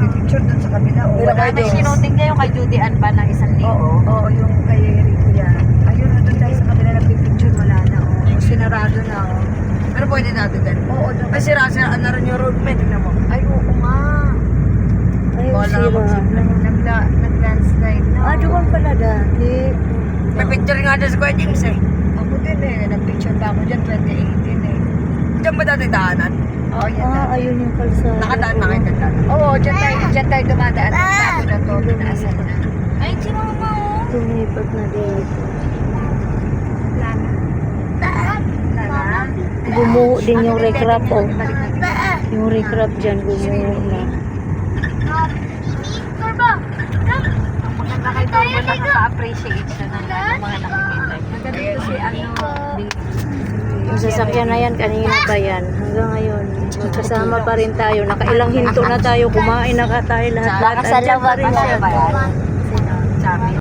nagpipicture doon sa kabila. O, Pero wala may doon. sinuting kayo kay Judy Ann ba ng 1,000? Oo, yung kay Rico yan. Ayun, doon tayo sa kabila nagpipicture, wala na. O, sinarado na. O. Pero pwede natin din. Oo, doon. Ay, sira-siraan na rin yung road mate. Tignan mo. Ay, oo nga. Ay, Wala sira. namang Nag-landslide na. Ah, doon pala dati. May picture nga dyan sa Kuya James eh. Ako din eh. Nag-picture pa ako dyan 2018 eh. Diyan ba dati daanan? Oo, yan na. Ah, ayun yung kalsada. Nakadaan na kayo dyan. Oo, dyan tayo dumadaan. Ang bago na to, pinaasan na. Ay, si mama oh. Tumipat na dito. Wala na. Wala na. Bumuho din yung recrap, oh. Balik natin. Yung recrap dyan, bumuho na. Maganda kayo doon ba nakaka-appreciate siya ng mga nakikita. Maganda kasi Yung sasakyan na yan, kanina pa yan. Hanggang ngayon, magkasama pa rin tayo. Nakailang hinto na tayo, kumain na ka tayo lahat. Nakasalawag Andyan pa rin na siya. ba yan?